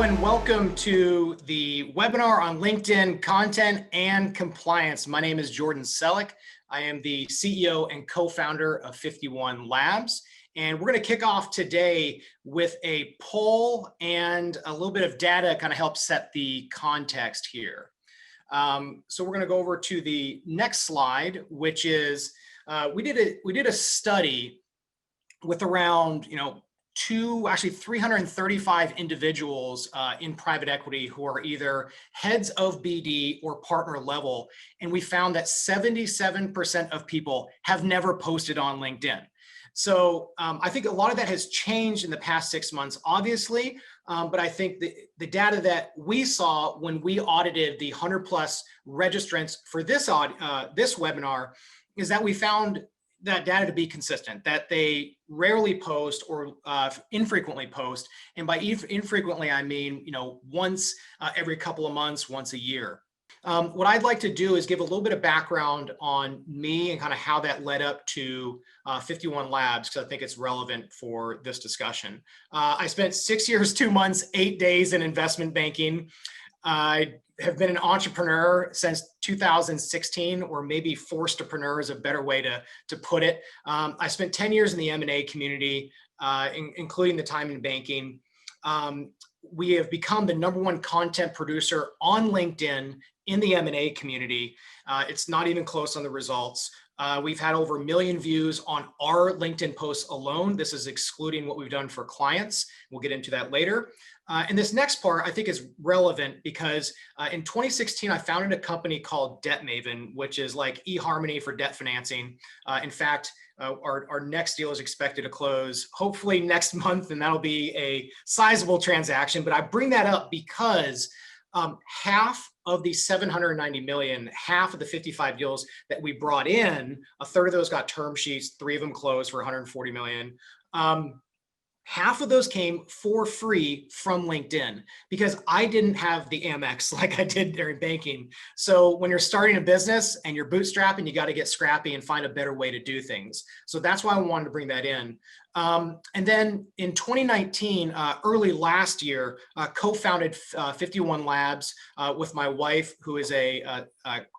and welcome to the webinar on LinkedIn content and compliance. My name is Jordan Selleck. I am the CEO and co-founder of 51 Labs. And we're going to kick off today with a poll and a little bit of data to kind of help set the context here. So we're going to go over to the next slide, which is we did a study with around 335 individuals in private equity who are either heads of BD or partner level, and we found that 77% of people have never posted on LinkedIn. So I think a lot of that has changed in the past 6 months, obviously, but I think the data that we saw when we audited the 100 plus registrants for this webinar is that we found that data to be consistent, that they rarely post or infrequently post. And by infrequently, I mean, once every couple of months, once a year. What I'd like to do is give a little bit of background on me and kind of how that led up to 51 Labs, because I think it's relevant for this discussion. I spent 6 years, 2 months, 8 days in investment banking. I have been an entrepreneur since 2016, or maybe forced-preneur is a better way to put it. I spent 10 years in the M&A community, including the time in banking. We have become the #1 content producer on LinkedIn in the M&A community. It's not even close on the results. We've had over 1 million views on our LinkedIn posts alone. This is excluding what we've done for clients. We'll get into that later. And this next part I think is relevant because in 2016, I founded a company called Debt Maven, which is like eHarmony for debt financing. In fact, our next deal is expected to close hopefully next month, and that'll be a sizable transaction. But I bring that up because half of the 790 million, half of the 55 deals that we brought in, a third of those got term sheets, 3 of them closed for 140 million. Half of those came for free from LinkedIn because I didn't have the Amex like I did during banking. So when you're starting a business and you're bootstrapping, you got to get scrappy and find a better way to do things. So that's why I wanted to bring that in. And then in 2019, early last year, co-founded 51 Labs with my wife, who is a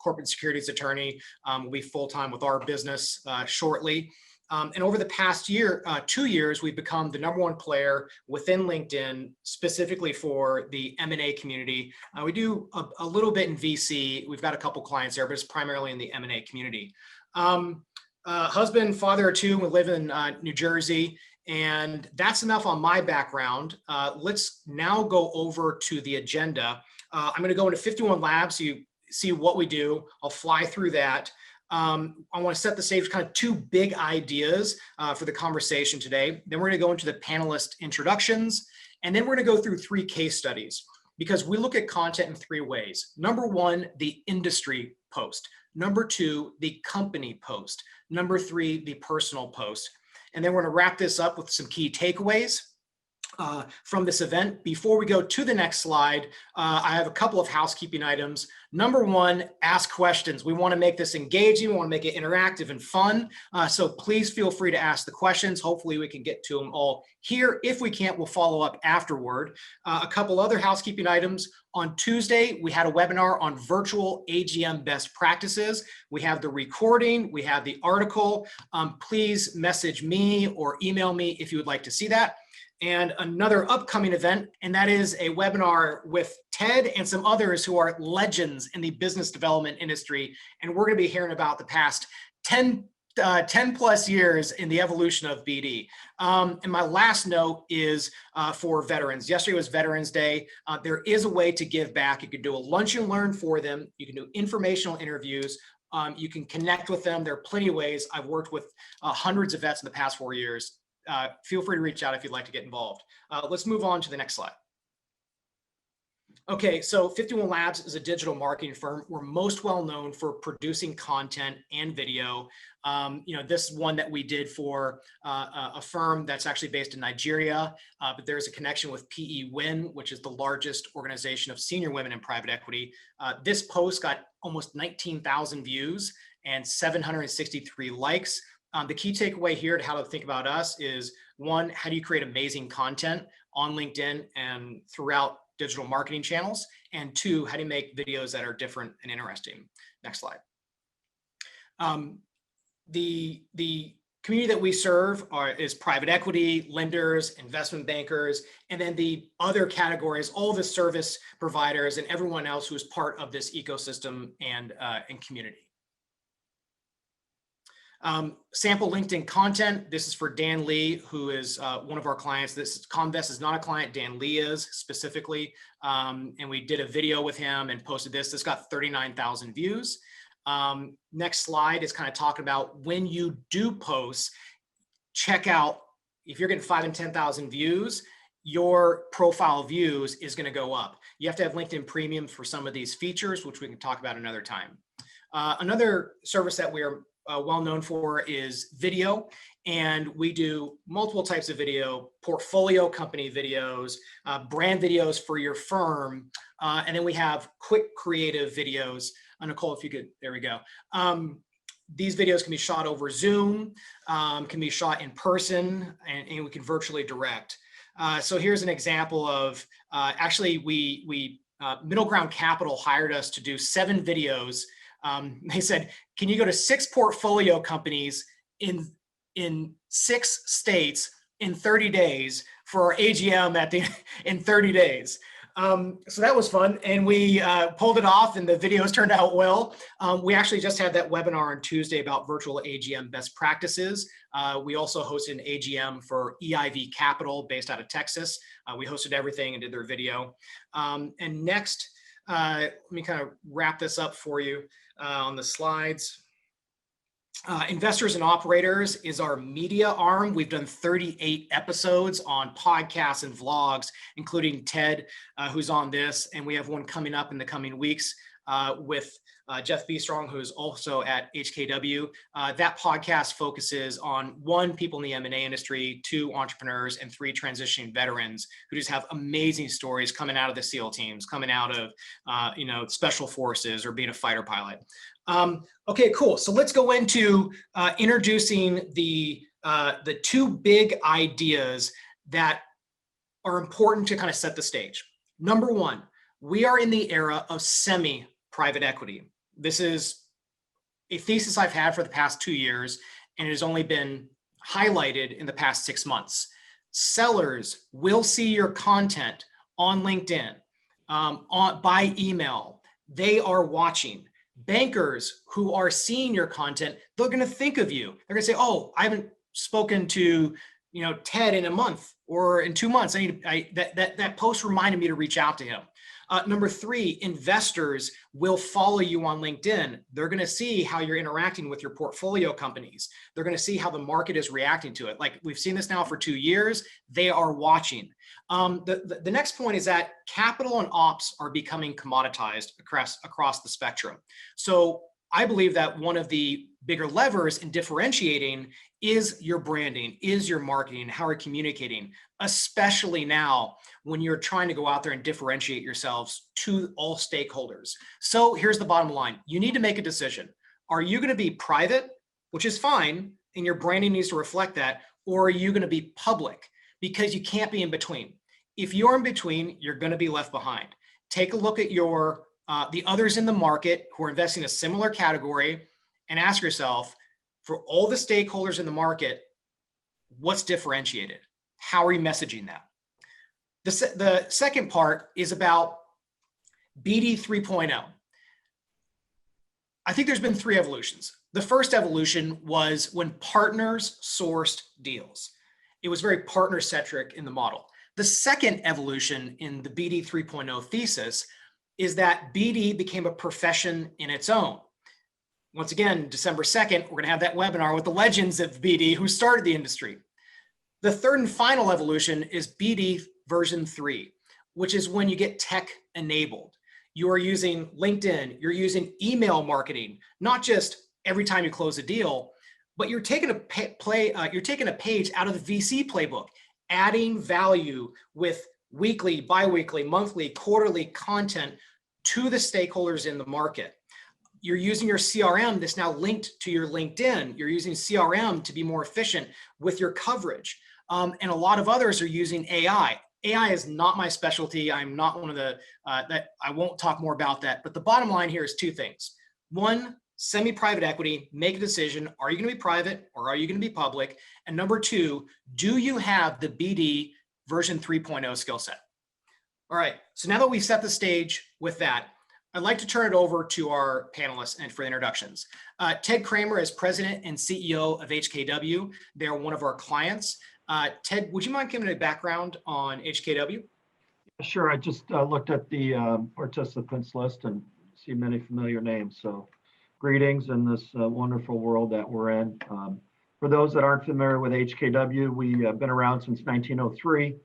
corporate securities attorney. Will be full-time with our business shortly. And over the past 2 years, we've become the #1 player within LinkedIn, specifically for the M&A community. We do a little bit in VC. We've got a couple clients there, but it's primarily in the M&A community. Husband, father of 2, we live in New Jersey, and that's enough on my background. Let's now go over to the agenda. I'm going to go into 51 Labs so you see what we do. I'll fly through that. I want to set the stage with kind of 2 big ideas for the conversation today. Then we're going to go into the panelist introductions, and then we're going to go through 3 case studies because we look at content in 3 ways. #1, the industry post. #2, the company post. #3, the personal post. And then we're going to wrap this up with some key takeaways from this event. Before we go to the next slide, I have a couple of housekeeping items. #1, ask questions. We want to make this engaging. We want to make it interactive and fun. So please feel free to ask the questions. Hopefully we can get to them all here. If we can't, we'll follow up afterward. A couple other housekeeping items. On Tuesday, we had a webinar on virtual AGM best practices. We have the recording, we have the article. Please message me or email me if you would like to see that. And another upcoming event, and that is a webinar with Ted and some others who are legends in the business development industry. And we're going to be hearing about the past 10 plus years in the evolution of BD. And my last note is for veterans. Yesterday was Veterans Day. There is a way to give back. You can do a lunch and learn for them. You can do informational interviews. You can connect with them. There are plenty of ways. I've worked with hundreds of vets in the past 4 years. Feel free to reach out if you'd like to get involved. Let's move on to the next slide. Okay, so 51 Labs is a digital marketing firm. We're most well known for producing content and video. This one that we did for a firm that's actually based in Nigeria, but there's a connection with PE Win, which is the largest organization of senior women in private equity. This post got almost 19,000 views and 763 likes. The key takeaway here to how to think about us is, 1, how do you create amazing content on LinkedIn and throughout digital marketing channels, and 2, how do you make videos that are different and interesting. Next slide. The community that we serve is private equity, lenders, investment bankers, and then the other categories, all the service providers and everyone else who is part of this ecosystem and community. Sample LinkedIn content. This is for Dan Lee, who is one of our clients. Comvest is not a client, Dan Lee is specifically. And we did a video with him and posted this. This got 39,000 views. Next slide is kind of talking about when you do post, check out, if you're getting 5,000 and 10,000 views, your profile views is going to go up. You have to have LinkedIn Premium for some of these features, which we can talk about another time. Another service that we are well known for is video, and we do multiple types of video, portfolio company videos, brand videos for your firm, and then we have quick creative videos. Nicole, if you could, there we go. These videos can be shot over Zoom, can be shot in person, and we can virtually direct. So here's an example of, actually Middle Ground Capital hired us to do 7 videos. They said, can you go to 6 portfolio companies in 6 states in 30 days for our AGM in 30 days? So that was fun, and we pulled it off, and the videos turned out well. We actually just had that webinar on Tuesday about virtual AGM best practices. We also hosted an AGM for EIV Capital based out of Texas. We hosted everything and did their video. And next, let me kind of wrap this up for you on the slides. Investors and Operators is our media arm. We've done 38 episodes on podcasts and vlogs, including Ted, who's on this. And we have one coming up in the coming weeks with Jeff Beestrong, who's also at HKW. That podcast focuses on 1, people in the M&A industry, 2, entrepreneurs, and 3, transitioning veterans who just have amazing stories coming out of the SEAL teams, coming out of special forces or being a fighter pilot. Okay, cool. So let's go into introducing the 2 big ideas that are important to kind of set the stage. Number 1, we are in the era of semi-private equity. This is a thesis I've had for the past 2 years, and it has only been highlighted in the past 6 months. Sellers will see your content on LinkedIn, by email. They are watching. Bankers who are seeing your content, they're going to think of you. They're going to say, oh, I haven't spoken to Ted in a month or in 2 months. That post reminded me to reach out to him. Number 3, investors will follow you on LinkedIn. They're going to see how you're interacting with your portfolio companies. They're going to see how the market is reacting to it. Like we've seen this now for 2 years. They are watching. The next point is that capital and ops are becoming commoditized across the spectrum. So I believe that one of the bigger levers in differentiating is your branding, is your marketing, how you're communicating, especially now when you're trying to go out there and differentiate yourselves to all stakeholders. So here's the bottom line. You need to make a decision. Are you going to be private, which is fine, and your branding needs to reflect that, or are you going to be public? Because you can't be in between. If you're in between, you're going to be left behind. Take a look at the others in the market who are investing in a similar category and ask yourself, for all the stakeholders in the market, what's differentiated? How are you messaging that? The second part is about BD 3.0. I think there's been 3 evolutions. The first evolution was when partners sourced deals. It was very partner-centric in the model. The second evolution in the BD 3.0 thesis is that BD became a profession in its own. Once again, December 2nd, we're going to have that webinar with the legends of BD who started the industry. The third and final evolution is BD version 3, which is when you get tech enabled. You are using LinkedIn, you're using email marketing, not just every time you close a deal, but you're taking a page out of the VC playbook, adding value with weekly, biweekly, monthly, quarterly content to the stakeholders in the market. You're using your CRM that's now linked to your LinkedIn. You're using CRM to be more efficient with your coverage. And a lot of others are using AI. AI is not my specialty. I'm not one of the, that I won't talk more about that. But the bottom line here is two things. One, semi-private equity, make a decision. Are you going to be private or are you going to be public? And number two, do you have the BD version 3.0 skill set? All right. So now that we've set the stage with that, I'd like to turn it over to our panelists and for the introductions. Ted Kramer is president and CEO of HKW. They're one of our clients. Ted, would you mind giving a background on HKW? Sure. I just looked at the participants list and see many familiar names. So greetings in this wonderful world that we're in. For those that aren't familiar with HKW, we have been around since 1903.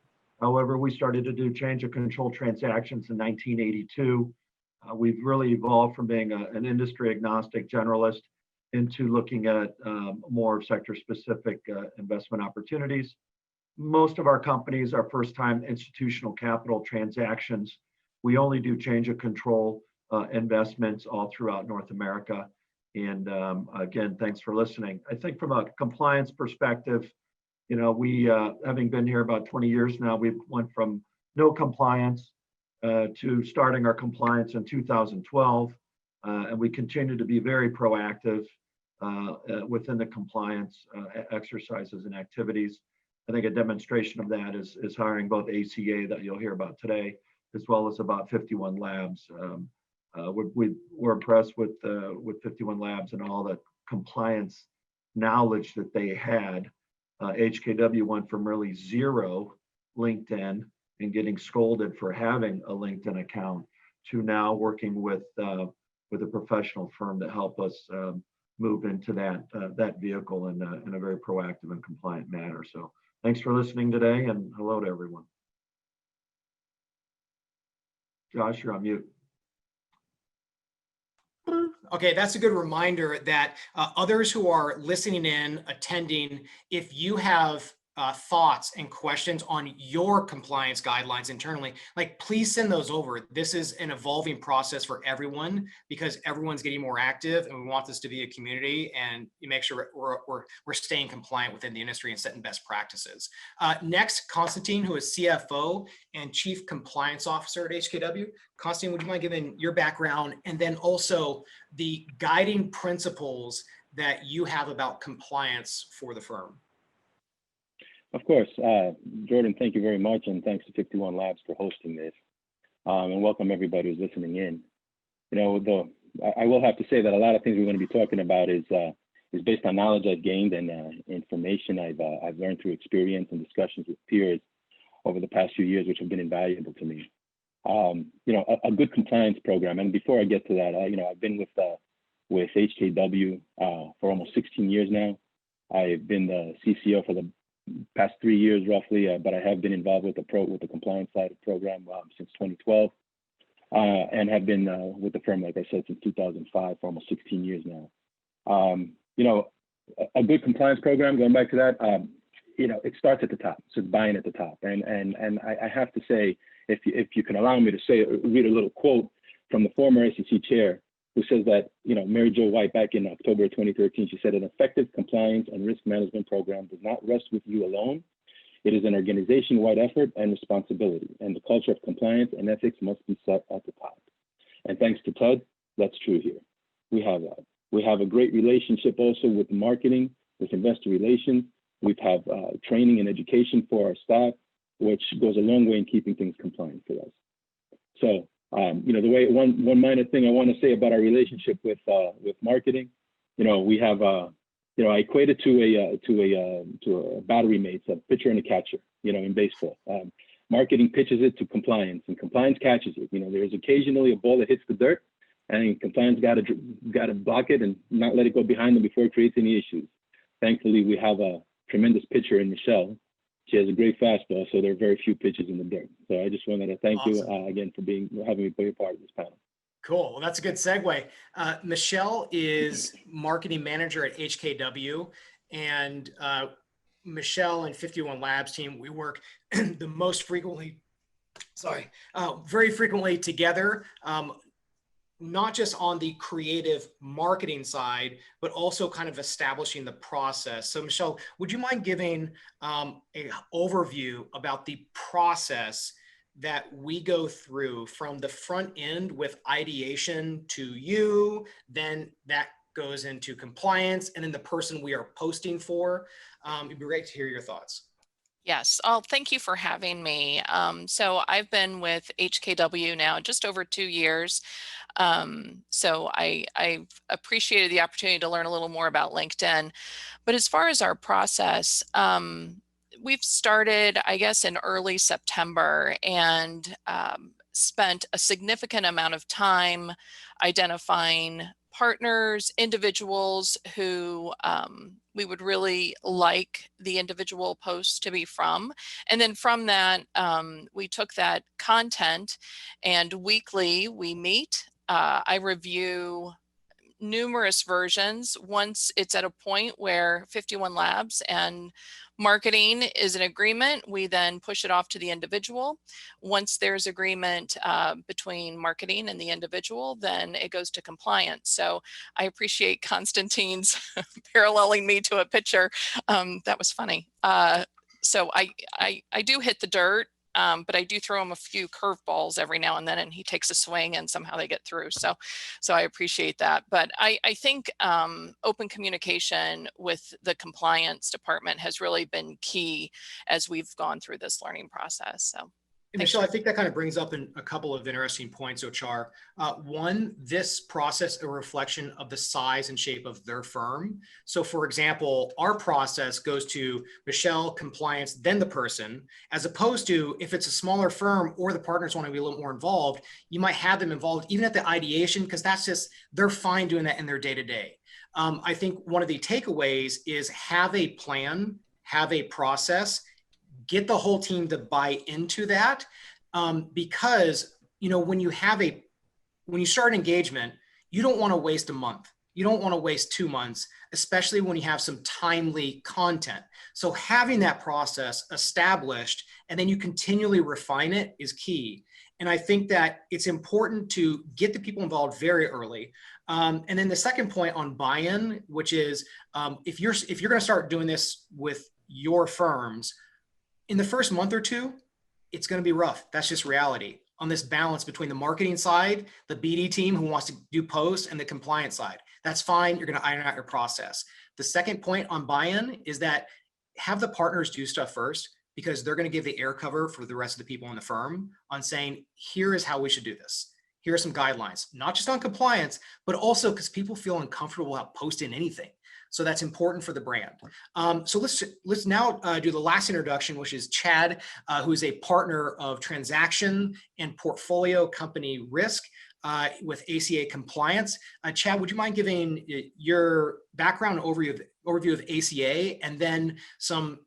However, we started to do change of control transactions in 1982. We've really evolved from being an industry agnostic generalist into looking at more sector specific investment opportunities. Most of our companies are first time institutional capital transactions. We only do change of control investments all throughout North America. And again, thanks for listening. I think from a compliance perspective, you know, we, having been here about 20 years now, we've went from no compliance to starting our compliance in 2012. And we continue to be very proactive within the compliance exercises and activities. I think a demonstration of that is hiring both ACA that you'll hear about today, as well as about 51 Labs. We're impressed with 51 Labs and all the compliance knowledge that they had. HKW went from really zero LinkedIn and getting scolded for having a LinkedIn account to now working with a professional firm to help us move into that vehicle in a very proactive and compliant manner. So thanks for listening today, and hello to everyone. Josh, you're on mute. Okay, that's a good reminder that others who are listening in, attending, if you have thoughts and questions on your compliance guidelines internally, like please send those over. This is an evolving process for everyone because everyone's getting more active and we want this to be a community and you make sure we're staying compliant within the industry and setting best practices. Next, Constantine, who is CFO and Chief Compliance Officer at HKW. Constantine, would you mind giving your background and then also the guiding principles that you have about compliance for the firm? Of course. Jordan, thank you very much. And thanks to 51 Labs for hosting this. And welcome everybody who's listening in. You know, I will have to say that a lot of things we're going to be talking about is based on knowledge I've gained and information I've learned through experience and discussions with peers over the past few years, which have been invaluable to me. You know, a good compliance program. And before I get to that, you know, I've been with HKW for almost 16 years now. I've been the CCO for the past 3 years roughly, but I have been involved with the compliance side of the program since 2012, and have been with the firm, like I said, since 2005 for almost 16 years now. You know, a good compliance program, going back to that, you know, it starts at the top, so it's buying at the top. And I have to say, if you can allow me to say, read a little quote from the former SEC chair, who says that, you know, Mary Jo White back in October 2013, she said, an effective compliance and risk management program does not rest with you alone. It is an organization-wide effort and responsibility, and the culture of compliance and ethics must be set at the top. And thanks to Ted, that's true here. We have that. We have a great relationship also with marketing, with investor relations. We have training and education for our staff, which goes a long way in keeping things compliant for us. So, you know, the way one minor thing I want to say about our relationship with marketing, you know, we have you know, I equate it to a battery mates, a pitcher and a catcher, you know, in baseball. Marketing pitches it to compliance, and compliance catches it. You know, there's occasionally a ball that hits the dirt, and compliance got to block it and not let it go behind them before it creates any issues. Thankfully, we have a tremendous pitcher in Michelle. She has a great fastball, so there are very few pitches in the dirt. So I just wanted to thank you again for having me be a part of this panel. Cool. Well, that's a good segue. Michelle is marketing manager at HKW, and Michelle and 51 Labs team, we work the most frequently, very frequently together. not just on the creative marketing side, but also kind of establishing the process. So Michelle, would you mind giving an overview about the process that we go through from the front end with ideation to you, then that goes into compliance, and then the person we are posting for? It'd be great to hear your thoughts. Yes. Thank you for having me. So I've been with HKW now just over 2 years. So I've appreciated the opportunity to learn a little more about LinkedIn. But as far as our process, we've started, I guess, in early September and spent a significant amount of time identifying partners, individuals who we would really like the individual posts to be from. And then from that, we took that content and weekly we meet. I review numerous versions. Once it's at a point where 51 Labs and marketing is in agreement, we then push it off to the individual. Once there's agreement between marketing and the individual, then it goes to compliance. So I appreciate Constantine's paralleling me to a picture. That was funny. So I do hit the dirt, but I do throw him a few curveballs every now and then, and he takes a swing and somehow they get through. So I appreciate that. But I think open communication with the compliance department has really been key as we've gone through this learning process. So. And Michelle, I think that kind of brings up a couple of interesting points, Char. One, this process a reflection of the size and shape of their firm. So for example, our process goes to Michelle, compliance, then the person, as opposed to if it's a smaller firm or the partners want to be a little more involved, you might have them involved even at the ideation, because that's just, they're fine doing that in their day-to-day. I think one of the takeaways is have a plan, have a process, get the whole team to buy into that, because when you start engagement, you don't want to waste a month. You don't want to waste 2 months, especially when you have some timely content. So having that process established and then you continually refine it is key. And I think that it's important to get the people involved very early. And then the second point on buy-in, which is if you're going to start doing this with your firms, in the first month or two, it's going to be rough. That's just reality on this balance between the marketing side, the BD team who wants to do posts, and the compliance side. That's fine. You're going to iron out your process. The second point on buy-in is that have the partners do stuff first, because they're going to give the air cover for the rest of the people in the firm on saying, here is how we should do this. Here are some guidelines, not just on compliance, but also because people feel uncomfortable about posting anything. So that's important for the brand. So let's now do the last introduction, which is Chad, who is a partner of transaction and portfolio company risk with ACA compliance. Chad, would you mind giving your background overview of ACA and then some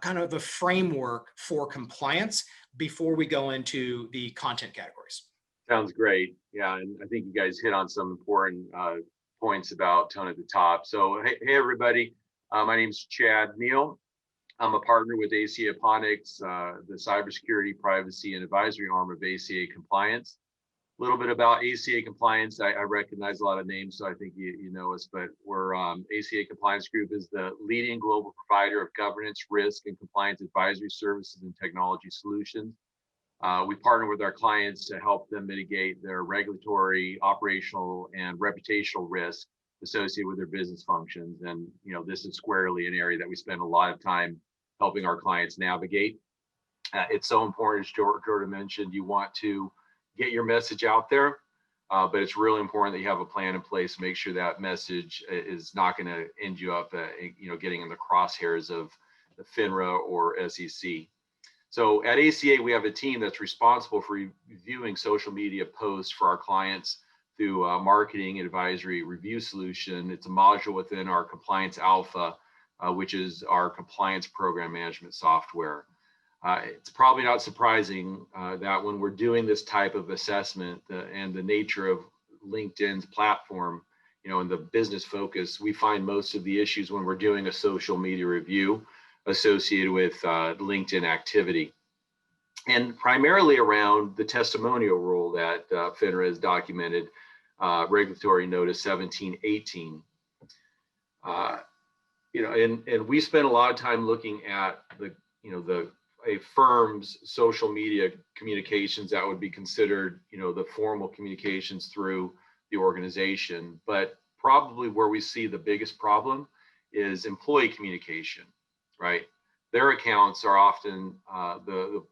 kind of a framework for compliance before we go into the content categories? Sounds great. Yeah, and I think you guys hit on some important points about tone at the top. So, hey everybody, my name is Chad Neal. I'm a partner with ACA Aponics, the cybersecurity, privacy, and advisory arm of ACA Compliance. A little bit about ACA Compliance. I recognize a lot of names, so I think you know us, but we're ACA Compliance Group is the leading global provider of governance, risk, and compliance advisory services and technology solutions. We partner with our clients to help them mitigate their regulatory, operational, and reputational risk associated with their business functions. And this is squarely an area that we spend a lot of time helping our clients navigate. It's so important, as Jordan mentioned, you want to get your message out there, but it's really important that you have a plan in place to make sure that message is not going to end you up, getting in the crosshairs of the FINRA or SEC. So at ACA, we have a team that's responsible for reviewing social media posts for our clients through a marketing advisory review solution. It's a module within our Compliance Alpha, which is our compliance program management software. It's probably not surprising that when we're doing this type of assessment and the nature of LinkedIn's platform, and the business focus, we find most of the issues when we're doing a social media review associated with LinkedIn activity, and primarily around the testimonial rule that FINRA has documented. regulatory notice 1718. And we spent a lot of time looking at a firm's social media communications that would be considered, the formal communications through the organization. But probably where we see the biggest problem is employee communication, right? Their accounts are often the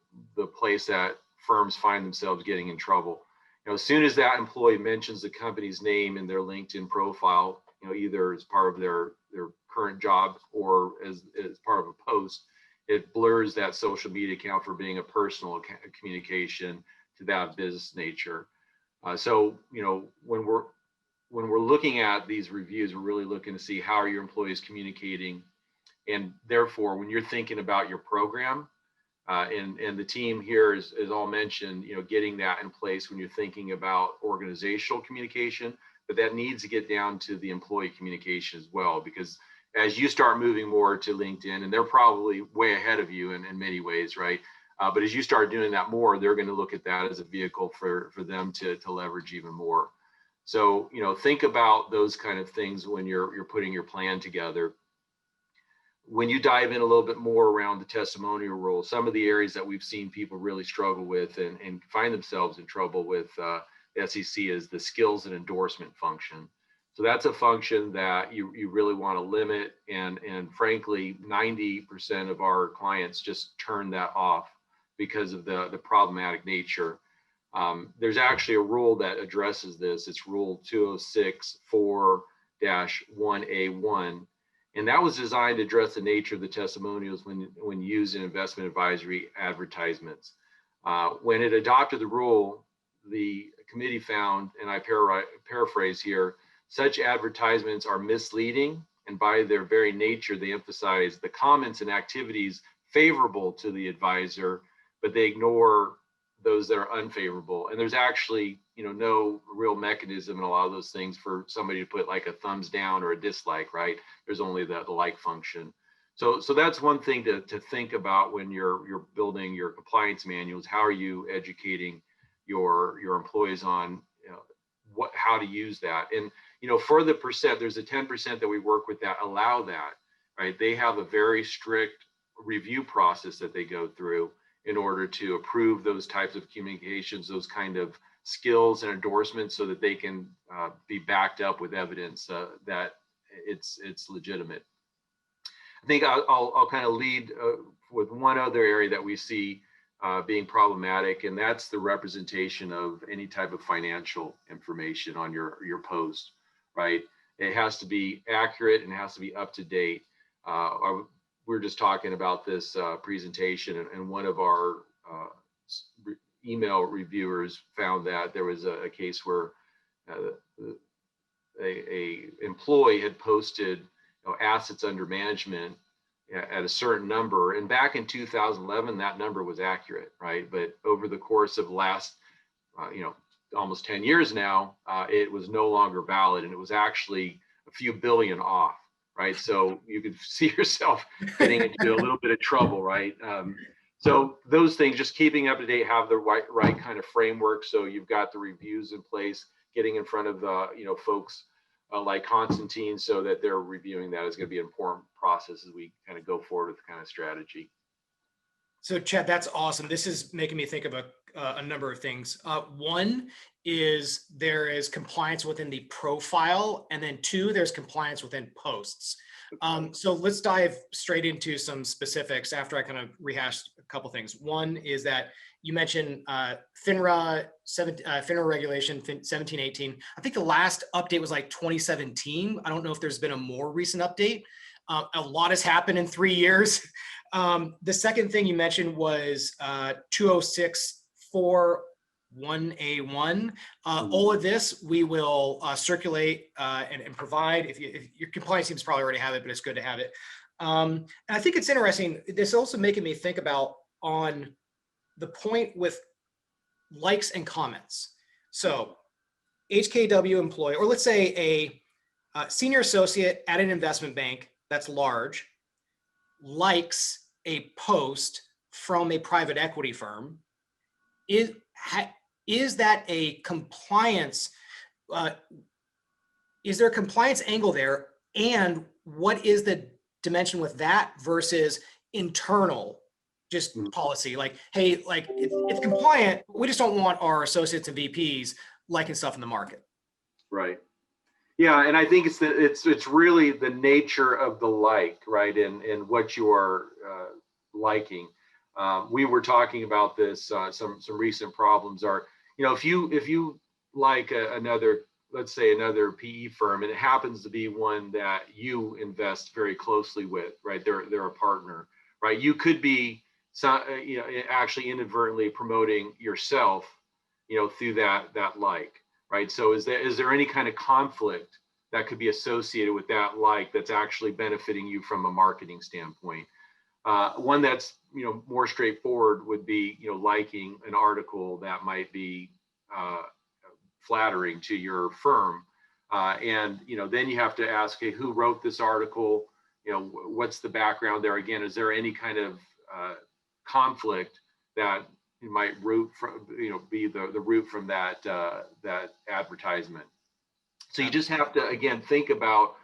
place that firms find themselves getting in trouble. As soon as that employee mentions the company's name in their LinkedIn profile, either as part of their current job or as part of a post, it blurs that social media account for being a personal communication to that business nature. So when we're looking at these reviews, we're really looking to see how are your employees communicating, and therefore when you're thinking about your program, and the team here is all mentioned, getting that in place when you're thinking about organizational communication, but that needs to get down to the employee communication as well, because as you start moving more to LinkedIn, and they're probably way ahead of you in many ways, right? But as you start doing that more, they're going to look at that as a vehicle for them to leverage even more. So, think about those kind of things when you're putting your plan together. When you dive in a little bit more around the testimonial rule, some of the areas that we've seen people really struggle with and find themselves in trouble with SEC is the skills and endorsement function. So that's a function that you really want to limit, and frankly, 90% of our clients just turn that off because of the problematic nature. There's actually a rule that addresses this. It's Rule 206-4-1A1. And that was designed to address the nature of the testimonials when used in investment advisory advertisements. When it adopted the rule, the committee found, and I paraphrase here, such advertisements are misleading, and by their very nature, they emphasize the comments and activities favorable to the advisor, but they ignore those that are unfavorable. And there's actually, no real mechanism in a lot of those things for somebody to put like a thumbs down or a dislike, right? There's only the like function. So that's one thing to think about when you're building your compliance manuals. How are you educating your employees on how to use that? And for the percent, there's a 10% that we work with that allow that, right? They have a very strict review process that they go through in order to approve those types of communications, those kind of skills and endorsements, so that they can be backed up with evidence that it's legitimate. I think I'll kind of lead with one other area that we see being problematic, and that's the representation of any type of financial information on your post, right? It has to be accurate and it has to be up to date. We're just talking about this presentation, and one of our email reviewers found that there was a case where a employee had posted assets under management at a certain number, and back in 2011 that number was accurate, right? But over the course of last almost 10 years now, it was no longer valid, and it was actually a few billion off, right? So you could see yourself getting into a little bit of trouble, right? So those things, just keeping up to date, have the right kind of framework. So you've got the reviews in place, getting in front of folks like Constantine, so that they're reviewing that is going to be an important process as we kind of go forward with the kind of strategy. So Chad, that's awesome. This is making me think of a number of things. One is there is compliance within the profile, and then two, there's compliance within posts. So let's dive straight into some specifics after I kind of rehashed a couple things. One is that you mentioned FINRA regulation 1718. I think the last update was like 2017. I don't know if there's been a more recent update. A lot has happened in 3 years. The second thing you mentioned was 206-4-1A1. All of this we will circulate and provide. If your compliance teams probably already have it, but it's good to have it. And I think it's interesting. This also making me think about on the point with likes and comments. So HKW employee, or let's say a senior associate at an investment bank that's large, likes a post from a private equity firm. Is that a compliance is there a compliance angle there? And what is the dimension with that versus internal just policy? Like, hey, like it's compliant, but we just don't want our associates and VPs liking stuff in the market. Right. Yeah, and I think it's really the nature of the like, right, and what you are liking. We were talking about this. Some recent problems are, if you like another, let's say another PE firm, and it happens to be one that you invest very closely with, right? They're a partner, right? You could be actually inadvertently promoting yourself, through that like. Right. So is there any kind of conflict that could be associated with that like that's actually benefiting you from a marketing standpoint? One that's more straightforward would be liking an article that might be flattering to your firm, and then you have to ask, hey, who wrote this article? What's the background there? Again, is there any kind of conflict that you might root from, be the root from that advertisement? So you just have to, again, think about,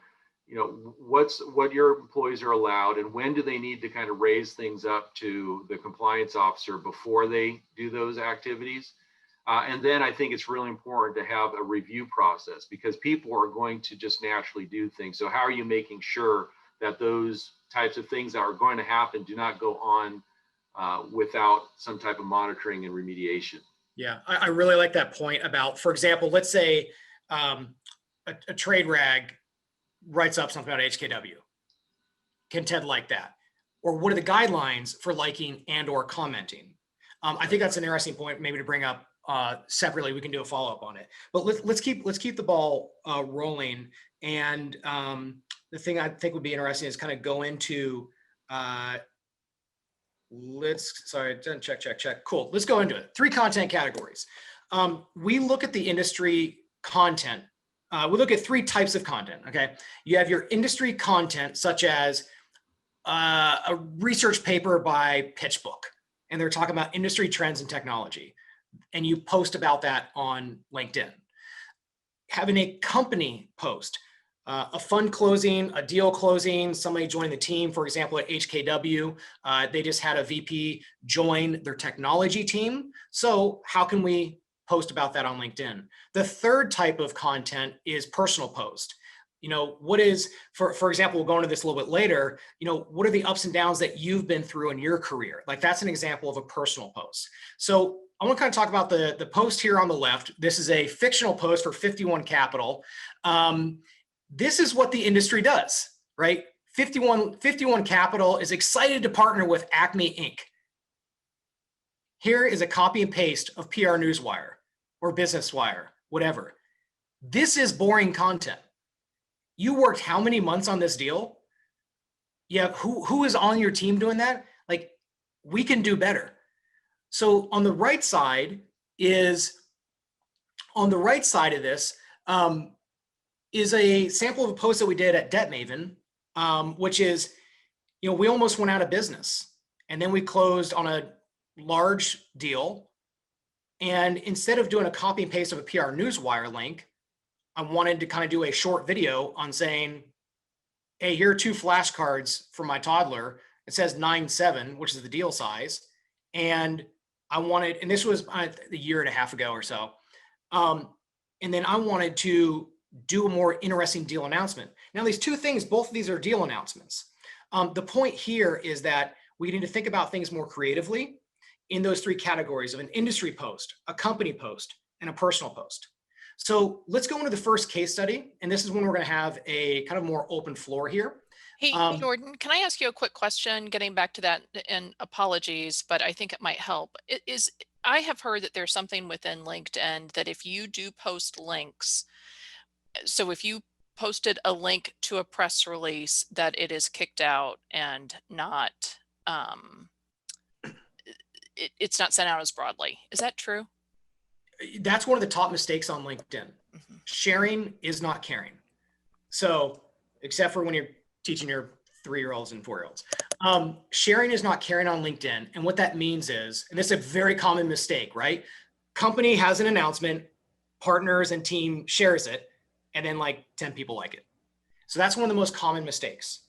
what your employees are allowed and when do they need to kind of raise things up to the compliance officer before they do those activities. And then I think it's really important to have a review process, because people are going to just naturally do things. So how are you making sure that those types of things that are going to happen do not go on without some type of monitoring and remediation? Yeah, I really like that point about, for example, let's say a trade rag writes up something about HKW. Can Ted like that? Or what are the guidelines for liking and or commenting? I think that's an interesting point maybe to bring up separately. We can do a follow-up on it. But let's keep the ball rolling. And the thing I think would be interesting is kind of go into check. Cool. Let's go into it. 3 content categories. We look at the industry content. We look at 3 types of content. Okay. You have your industry content, such as a research paper by PitchBook, and they're talking about industry trends and technology, and you post about that on LinkedIn. Having a company post, a fund closing, a deal closing, somebody joining the team, for example, at HKW, they just had a VP join their technology team. So how can we post about that on LinkedIn? The third type of content is personal post. What is, for example, we'll go into this a little bit later, what are the ups and downs that you've been through in your career? Like, that's an example of a personal post. So I want to kind of talk about the post here on the left. This is a fictional post for 51 Capital. This is what the industry does, right? 51 Capital is excited to partner with Acme Inc. Here is a copy and paste of PR Newswire or Business Wire, whatever. This is boring content. You worked how many months on this deal? Yeah, who is on your team doing that? Like, we can do better. So on the right side of this is a sample of a post that we did at Debt Maven, which is, we almost went out of business, and then we closed on a large deal. And instead of doing a copy and paste of a PR Newswire link, I wanted to kind of do a short video on saying, hey, here are 2 flashcards for my toddler. It says 9.7, which is the deal size. And this was a year and a half ago or so. And then I wanted to do a more interesting deal announcement. Now, these 2 things, both of these are deal announcements. The point here is that we need to think about things more creatively in those 3 categories of an industry post, a company post, and a personal post. So let's go into the first case study. And this is when we're going to have a kind of more open floor here. Hey, Jordan, can I ask you a quick question, getting back to that, and apologies, but I think it might help. I have heard that there's something within LinkedIn that if you do post links, so if you posted a link to a press release, that it is kicked out and not, it's not sent out as broadly. Is that true? That's one of the top mistakes on LinkedIn. Mm-hmm. Sharing is not caring. So, except for when you're teaching your 3-year-olds and 4-year-olds, sharing is not caring on LinkedIn. And what that means is, and this is a very common mistake, right? Company has an announcement, partners and team shares it, and then like 10 people like it. So that's one of the most common mistakes.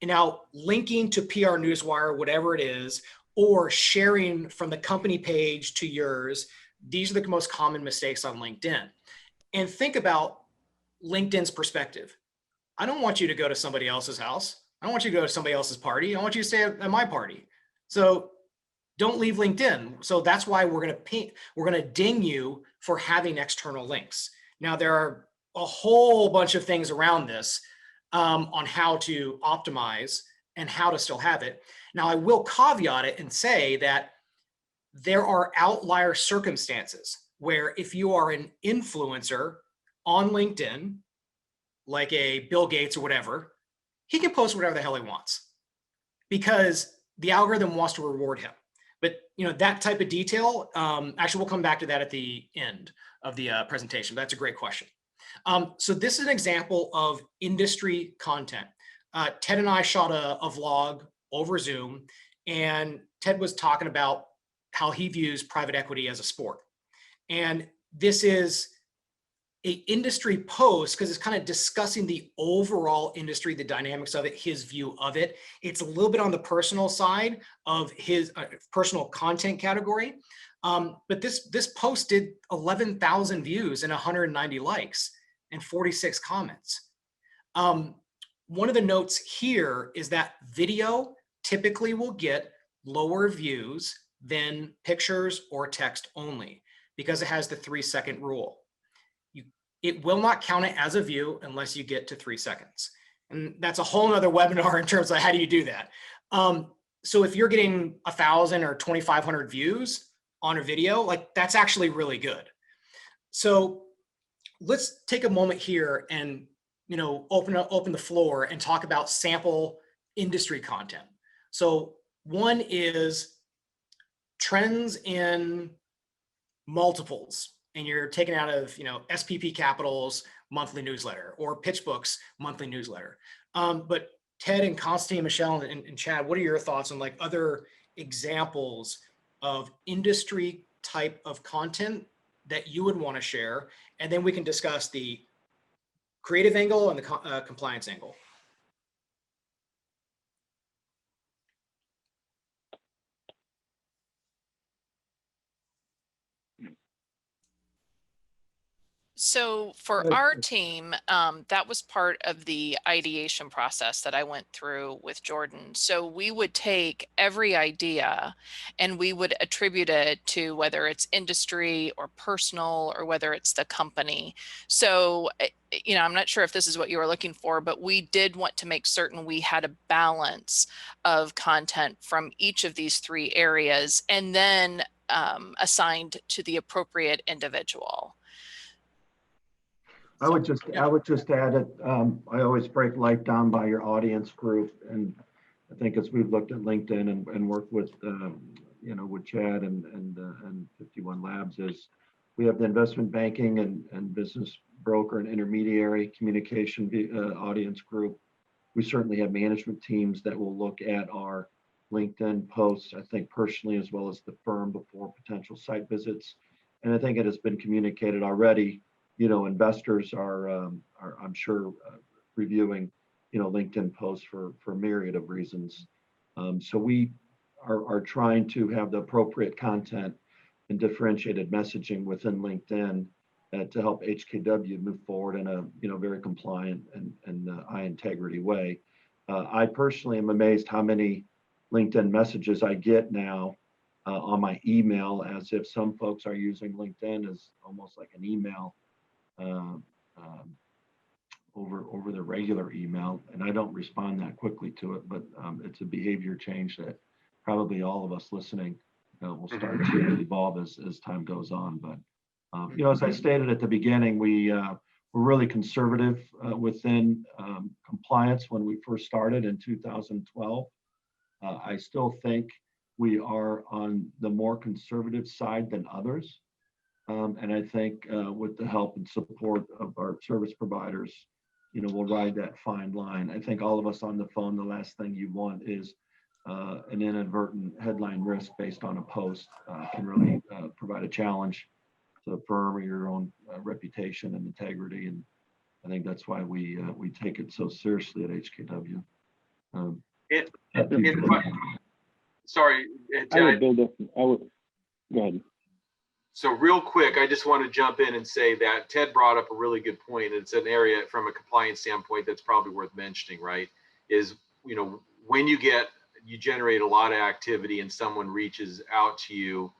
And now linking to PR Newswire, whatever it is, or sharing from the company page to yours, these are the most common mistakes on LinkedIn. And think about LinkedIn's perspective. I don't want you to go to somebody else's house. I don't want you to go to somebody else's party. I want you to stay at my party. So don't leave LinkedIn. So that's why we're going to ding you for having external links. Now, there are a whole bunch of things around this on how to optimize and how to still have it. Now, I will caveat it and say that there are outlier circumstances where if you are an influencer on LinkedIn, like a Bill Gates or whatever, he can post whatever the hell he wants because the algorithm wants to reward him. But that type of detail, actually, we'll come back to that at the end of the presentation. That's a great question. So this is an example of industry content. Ted and I shot a vlog over Zoom, and Ted was talking about how he views private equity as a sport. And this is a industry post because it's kind of discussing the overall industry, the dynamics of it, his view of it. It's a little bit on the personal side of his personal content category. But this post did 11,000 views and 190 likes and 46 comments. One of the notes here is that video typically will get lower views than pictures or text only because it has the 3-second rule. It will not count it as a view unless you get to 3 seconds. And that's a whole nother webinar in terms of how do you do that. So if you're getting 1,000 or 2,500 views on a video, like that's actually really good. So let's take a moment here and open the floor and talk about sample industry content. So one is trends in multiples, and you're taken out of SPP Capital's monthly newsletter or PitchBook's monthly newsletter. But Ted and Constantine, Michelle, and Chad, what are your thoughts on like other examples of industry type of content that you would want to share? And then we can discuss the creative angle and the compliance angle. So for our team, that was part of the ideation process that I went through with Jordan. So we would take every idea and we would attribute it to whether it's industry or personal or whether it's the company. So, I'm not sure if this is what you were looking for, but we did want to make certain we had a balance of content from each of these 3 areas and then assigned to the appropriate individual. I would just add that I always break life down by your audience group, and I think as we've looked at LinkedIn and worked with with Chad and 51 Labs, is we have the investment banking and business broker and intermediary communication audience group. We certainly have management teams that will look at our LinkedIn posts, I think personally, as well as the firm before potential site visits. And I think it has been communicated already. Investors are I'm sure reviewing, LinkedIn posts for a myriad of reasons. So we are trying to have the appropriate content and differentiated messaging within LinkedIn to help HKW move forward in a very compliant and high integrity way. I personally am amazed how many LinkedIn messages I get now on my email, as if some folks are using LinkedIn as almost like an email over the regular email, and I don't respond that quickly to it, but it's a behavior change that probably all of us listening will start to evolve as time goes on. But as I stated at the beginning, we're really conservative within compliance when we first started in 2012. I still think we are on the more conservative side than others. And I think with the help and support of our service providers, we'll ride that fine line. I think all of us on the phone, the last thing you want is an inadvertent headline risk based on a post can really provide a challenge the firm or your own reputation and integrity. And I think that's why we take it so seriously at HKW. It- That feature- Sorry, I would Ted. build up, go ahead. So real quick, I just want to jump in and say that Ted brought up a really good point. It's an area from a compliance standpoint that's probably worth mentioning, right? Is, when you generate a lot of activity and someone reaches out to you,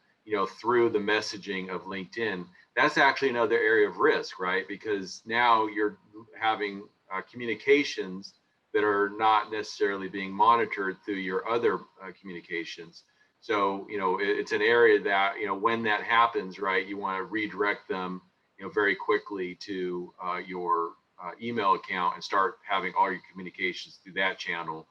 through the messaging of LinkedIn, that's actually another area of risk, right? Because now you're having communications that are not necessarily being monitored through your other communications. So, it's an area that, when that happens, right, you want to redirect them, very quickly to your email account and start having all your communications through that channel.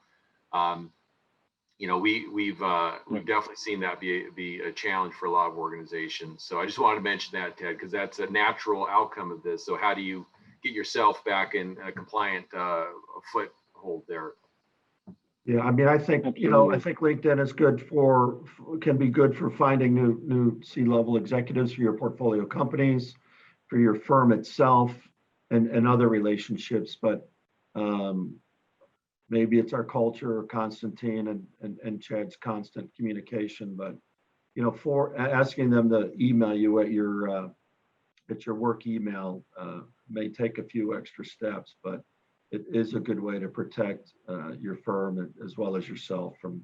We've definitely seen that be a challenge for a lot of organizations. So I just wanted to mention that, Ted, because that's a natural outcome of this. So how do you get yourself back in a compliant foothold there? Yeah, I mean, I think, I think LinkedIn is can be good for finding new C-level executives for your portfolio companies, for your firm itself, and other relationships. But maybe it's our culture, Constantine and Chad's constant communication. But for asking them to email you at your work email may take a few extra steps, but it is a good way to protect your firm as well as yourself from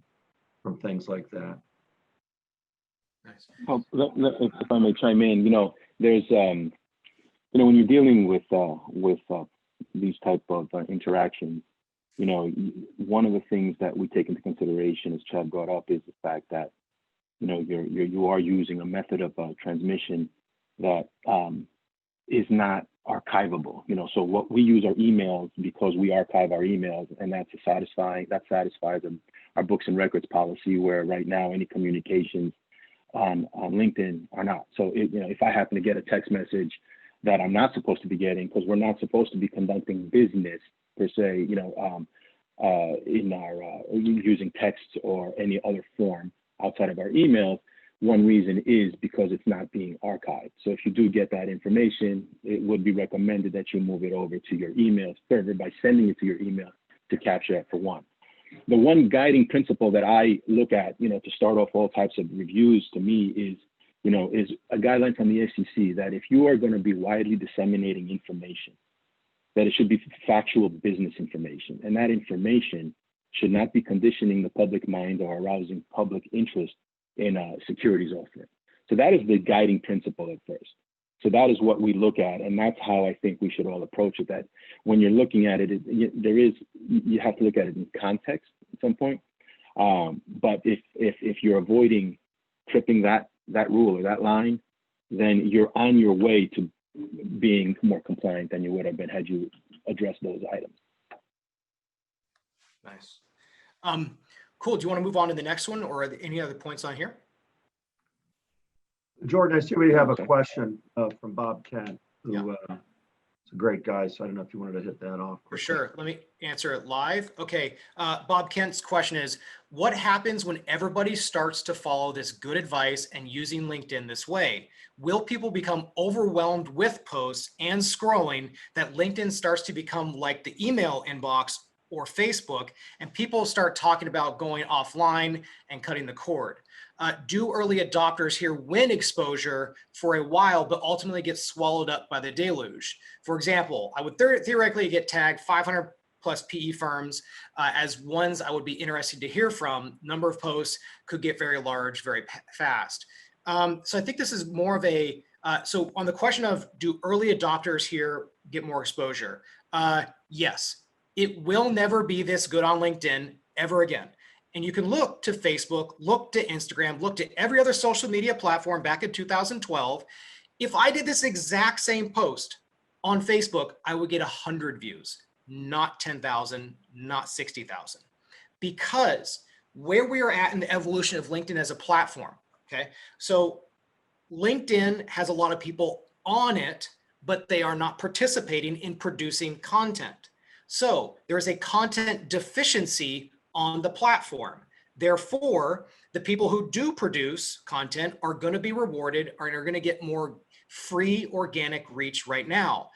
things like that. Nice. Oh, if I may chime in, there's, when you're dealing with these type of interactions, one of the things that we take into consideration, as Chad brought up, is the fact that, you are using a method of transmission that is not archivable. So what we use our emails because we archive our emails, and that satisfies our books and records policy, where right now any communications on LinkedIn are not. So if I happen to get a text message that I'm not supposed to be getting, because we're not supposed to be conducting business per se, in our using text or any other form outside of our emails. One reason is because it's not being archived. So if you do get that information, it would be recommended that you move it over to your email server by sending it to your email to capture it for one. The one guiding principle that I look at, to start off all types of reviews to me is a guideline from the SEC that if you are going to be widely disseminating information, that it should be factual business information. And that information should not be conditioning the public mind or arousing public interest in a securities offering. So that is the guiding principle at first. So that is what we look at, and that's how I think we should all approach it. That when you're looking at it, you have to look at it in context at some point. But if you're avoiding tripping that rule or that line, then you're on your way to being more compliant than you would have been had you addressed those items. Nice. Cool. Do you want to move on to the next one, or are there any other points on here? Jordan, I see we have a question from Bob Kent, who Yeah. is a great guy. So I don't know if you wanted to hit that off. For sure. Let me answer it live. Okay. Bob Kent's question is, what happens when everybody starts to follow this good advice and using LinkedIn this way? Will people become overwhelmed with posts and scrolling that LinkedIn starts to become like the email inbox or Facebook, and people start talking about going offline and cutting the cord? Do early adopters here win exposure for a while, but ultimately get swallowed up by the deluge? For example, I would theoretically get tagged 500 plus PE firms as ones I would be interested to hear from. Number of posts could get very large very fast. So I think this is more of a, so on the question of do early adopters here get more exposure? Yes. It will never be this good on LinkedIn ever again. And you can look to Facebook, look to Instagram, look to every other social media platform back in 2012. If I did this exact same post on Facebook, I would get 100 views, not 10,000, not 60,000. Because where we are at in the evolution of LinkedIn as a platform, okay? So LinkedIn has a lot of people on it, but they are not participating in producing content. So there is a content deficiency on the platform. Therefore, the people who do produce content are going to be rewarded or are going to get more free organic reach right now.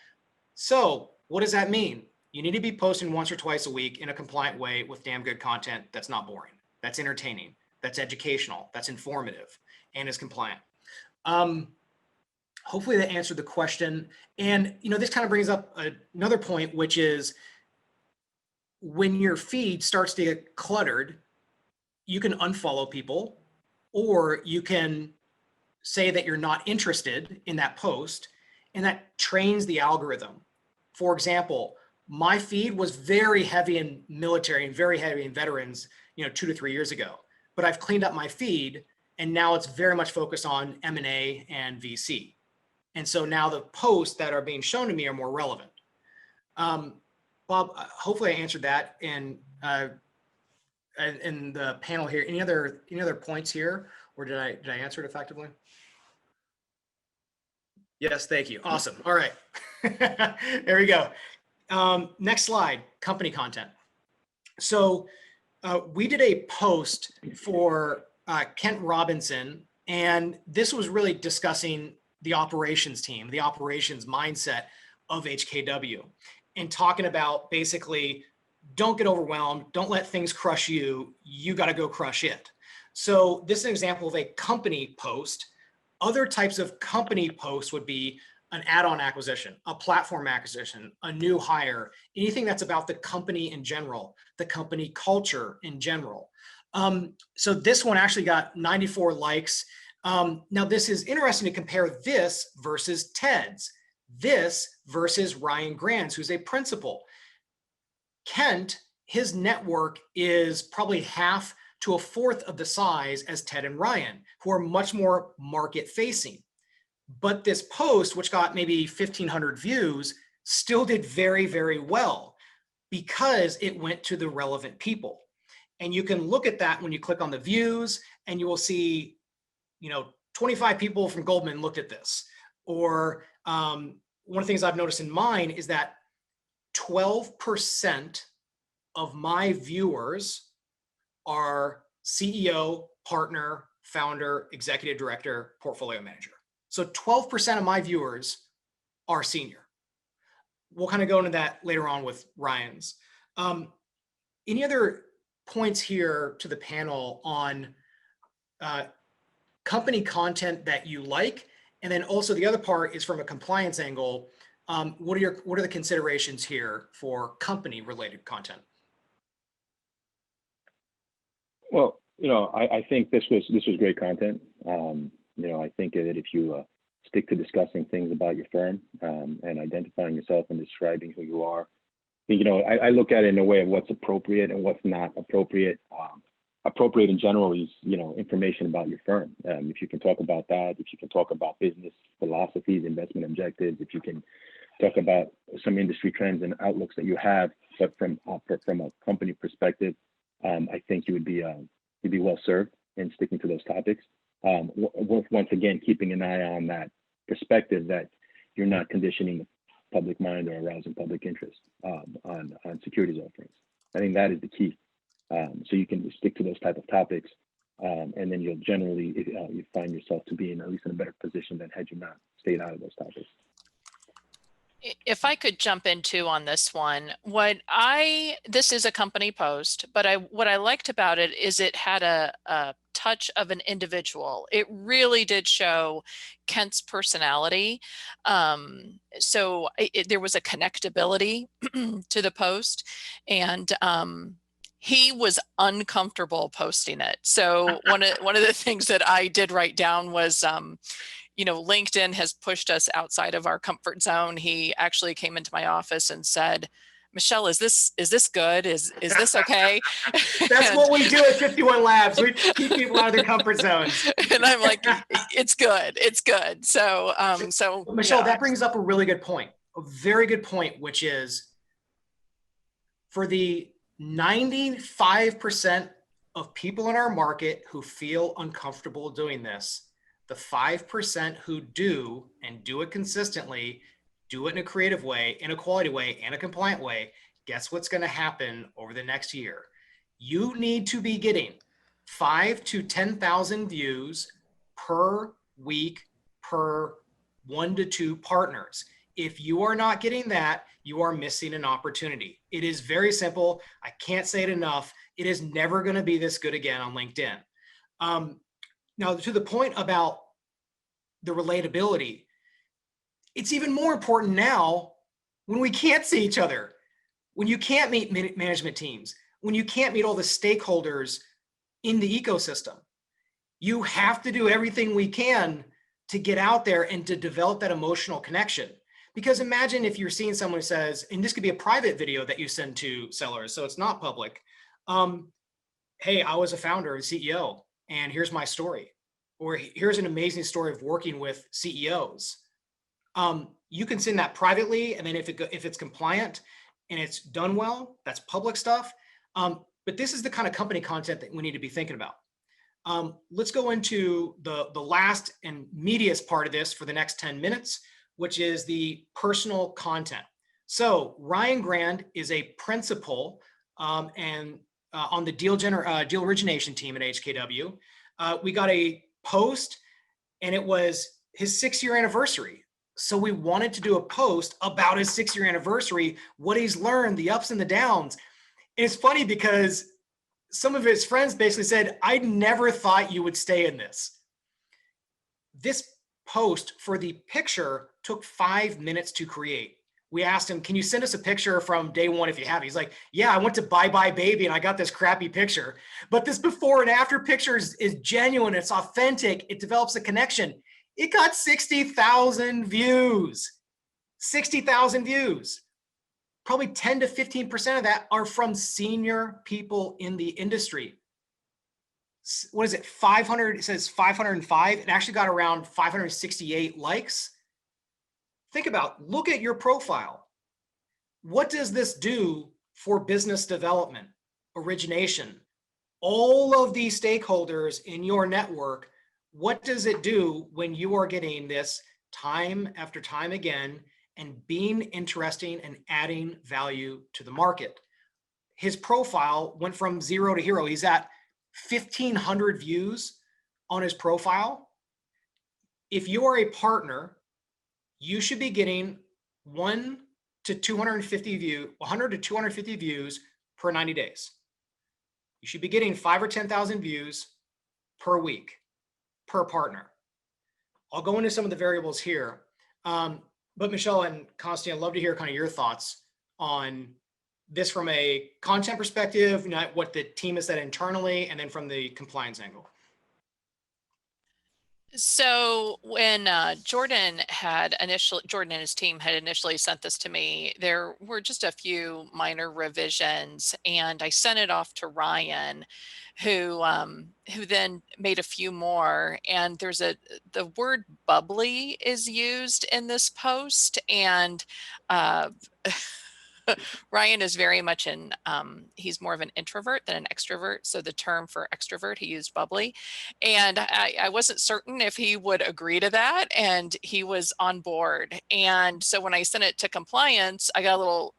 So what does that mean? You need to be posting once or twice a week in a compliant way with damn good content that's not boring, that's entertaining, that's educational, that's informative, and is compliant. Hopefully that answered the question. And this kind of brings up another point, which is when your feed starts to get cluttered, you can unfollow people, or you can say that you're not interested in that post, and that trains the algorithm. For example, my feed was very heavy in military and very heavy in veterans, 2 to 3 years ago, but I've cleaned up my feed and now it's very much focused on M&A and VC. And so now the posts that are being shown to me are more relevant. Bob, hopefully I answered that. And in the panel here, any other points here, or did I answer it effectively? Yes, thank you. Awesome. All right. There we go. Next slide, company content. So we did a post for Kent Robinson, and this was really discussing the operations team, the operations mindset of HKW, and talking about basically, don't get overwhelmed, don't let things crush you, you got to go crush it. So this is an example of a company post. Other types of company posts would be an add-on acquisition, a platform acquisition, a new hire, anything that's about the company in general, the company culture in general. So this one actually got 94 likes. Now this is interesting to compare this versus Ted's, this versus Ryan Grant's, who's a principal. Kent, his network is probably half to a fourth of the size as Ted and Ryan, who are much more market facing. But this post, which got maybe 1,500 views, still did very, very well because it went to the relevant people. And you can look at that when you click on the views, and you will see, 25 people from Goldman looked at this. Or one of the things I've noticed in mine is that 12% of my viewers are CEO, partner, founder, executive director, portfolio manager. So 12% of my viewers are senior. We'll kind of go into that later on with Ryan's. Any other points here to the panel on company content that you like? And then also the other part is from a compliance angle. What are the considerations here for company related content? Well, I think this was great content. I think that if you stick to discussing things about your firm and identifying yourself and describing who you are, I look at it in a way of what's appropriate and what's not appropriate. Appropriate in general is, information about your firm. If you can talk about that, if you can talk about business philosophies, investment objectives, if you can talk about some industry trends and outlooks that you have, but from a company perspective, I think you would be well served in sticking to those topics. Once again, keeping an eye on that perspective that you're not conditioning the public mind or arousing public interest on securities offerings. I think that is the key. So you can stick to those type of topics, and then you'll generally you find yourself to be at least in a better position than had you not stayed out of those topics. If I could jump into on this one, this is a company post, but what I liked about it is it had a touch of an individual. It really did show Kent's personality. So there was a connectability to the post, and he was uncomfortable posting it. So one of the things that I did write down was, LinkedIn has pushed us outside of our comfort zone. He actually came into my office and said, "Michelle, is this good? Is this okay?" That's what we do at 51 Labs. We keep people out of their comfort zones. And I'm like, it's good. It's good. So Michelle, yeah. that brings up a really good point, a very good point, which is for the 95% of people in our market who feel uncomfortable doing this, the 5% who do and do it consistently, do it in a creative way, in a quality way, and a compliant way, guess what's going to happen over the next year? You need to be getting 5,000 to 10,000 views per week, per 1 to 2 partners. If you are not getting that, you are missing an opportunity. It is very simple. I can't say it enough. It is never going to be this good again on LinkedIn. Now, to the point about the relatability, it's even more important now when we can't see each other, when you can't meet management teams, when you can't meet all the stakeholders in the ecosystem. You have to do everything we can to get out there and to develop that emotional connection. Because imagine if you're seeing someone who says, and this could be a private video that you send to sellers, so it's not public. Hey, I was a founder and CEO, and here's my story. Or here's an amazing story of working with CEOs. You can send that privately, and then if it's compliant and it's done well, that's public stuff. But this is the kind of company content that we need to be thinking about. Let's go into the last and meatiest part of this for the next 10 minutes, which is the personal content. So Ryan Grand is a principal and on the deal origination team at HKW. We got a post, and it was his 6-year anniversary. So we wanted to do a post about his 6-year anniversary, what he's learned, the ups and the downs. And it's funny because some of his friends basically said, I never thought you would stay in this. This post for the picture took 5 minutes to create. We asked him, can you send us a picture from day one if you have it? He's like, yeah, I went to Bye Bye Baby and I got this crappy picture. But this before and after picture is genuine, it's authentic, it develops a connection. It got 60,000 views. 60,000 views. Probably 10 to 15% of that are from senior people in the industry. What is it, 500? It says 505. It actually got around 568 likes. Think about, look at your profile. What does this do for business development, origination? All of these stakeholders in your network, what does it do when you are getting this time after time again and being interesting and adding value to the market? His profile went from 0 to hero. He's at 1,500 views on his profile. If you are a partner, you should be getting 100 to 250 views per 90 days. You should be getting 5 or 10,000 views per week, per partner. I'll go into some of the variables here. But Michelle and Constantine, I'd love to hear kind of your thoughts on this from a content perspective, not what the team has said internally, and then from the compliance angle. So when Jordan and his team had initially sent this to me, there were just a few minor revisions, and I sent it off to Ryan, who then made a few more. And the word bubbly is used in this post, and Ryan is very much he's more of an introvert than an extrovert. So the term for extrovert, he used bubbly. And I wasn't certain if he would agree to that. And he was on board. And so when I sent it to compliance, I got a little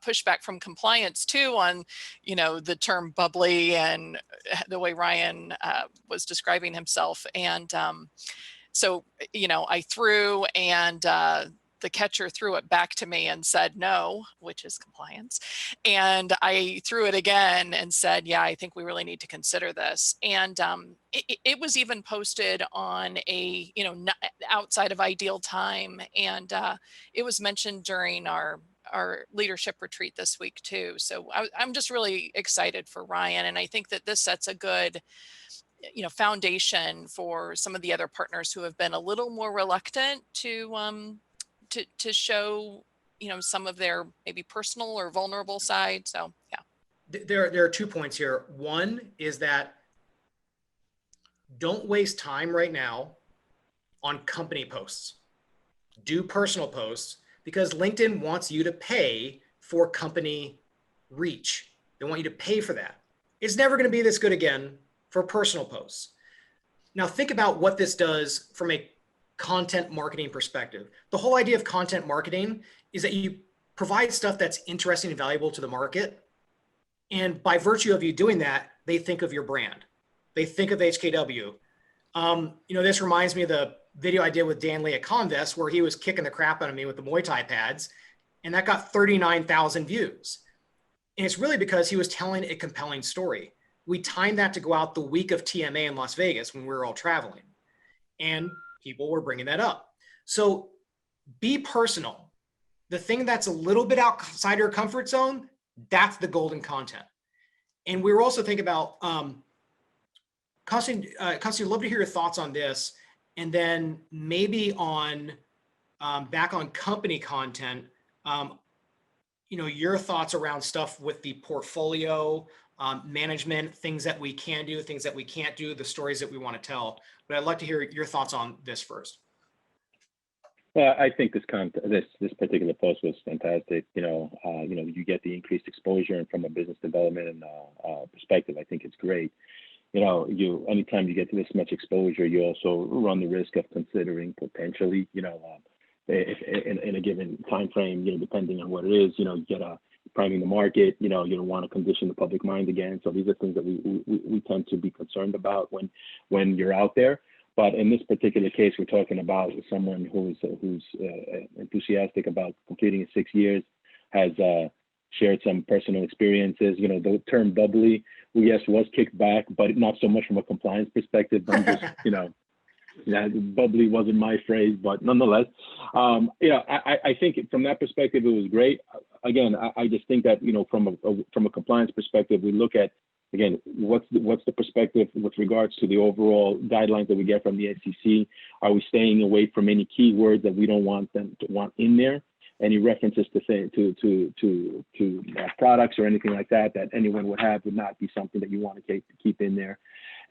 pushback from compliance too on, the term bubbly and the way Ryan was describing himself. And so, I threw, and the catcher threw it back to me and said no, which is compliance. And I threw it again and said, yeah, I think we really need to consider this. And it was even posted on a, outside of ideal time. And it was mentioned during our leadership retreat this week too. So I'm just really excited for Ryan. And I think that this sets a good, foundation for some of the other partners who have been a little more reluctant to show, some of their maybe personal or vulnerable side. So, yeah. There are 2 points here. One is that don't waste time right now on company posts. Do personal posts, because LinkedIn wants you to pay for company reach. They want you to pay for that. It's never going to be this good again for personal posts. Now think about what this does from a content marketing perspective. The whole idea of content marketing is that you provide stuff that's interesting and valuable to the market. And by virtue of you doing that, they think of your brand. They think of HKW. This reminds me of video I did with Dan Lee at Convest where he was kicking the crap out of me with the Muay Thai pads, and that got 39,000 views. And it's really because he was telling a compelling story. We timed that to go out the week of TMA in Las Vegas when we were all traveling, and people were bringing that up. So be personal. The thing that's a little bit outside your comfort zone, that's the golden content. And we were also thinking about, Constantine, I'd love to hear your thoughts on this. And then maybe on, back on company content, your thoughts around stuff with the portfolio, management, things that we can do, things that we can't do, the stories that we want to tell. But I'd like to hear your thoughts on this first. Well, I think this particular post was fantastic. You get the increased exposure, and from a business development and perspective, I think it's great. Anytime you get to this much exposure, you also run the risk of considering potentially, if in a given time frame, depending on what it is, you get a priming the market, you don't want to condition the public mind again. So these are things that we tend to be concerned about when you're out there. But in this particular case, we're talking about someone who's enthusiastic about completing in 6 years, has shared some personal experiences. The term bubbly, yes, was kicked back, but not so much from a compliance perspective. I'm just, bubbly wasn't my phrase, but nonetheless, I think from that perspective, it was great. Again, I just think that, from a compliance perspective, we look at, again, what's the perspective with regards to the overall guidelines that we get from the SEC? Are we staying away from any keywords that we don't want them to want in there? Any references to products or anything like that anyone would have would not be something that you want to keep in there.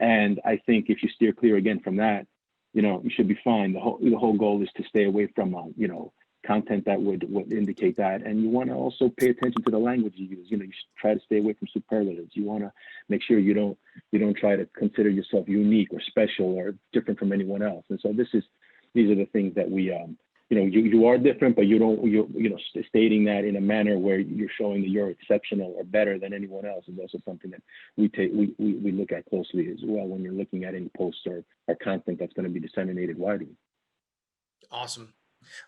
And I think if you steer clear again from that, you should be fine. The whole goal is to stay away from content that would indicate that. And you want to also pay attention to the language you use. You should try to stay away from superlatives. You want to make sure you don't try to consider yourself unique or special or different from anyone else. And so these are the things that we you are different, but stating that in a manner where you're showing that you're exceptional or better than anyone else is also something that we look at closely as well when you're looking at any posts or content that's going to be disseminated widely. Awesome.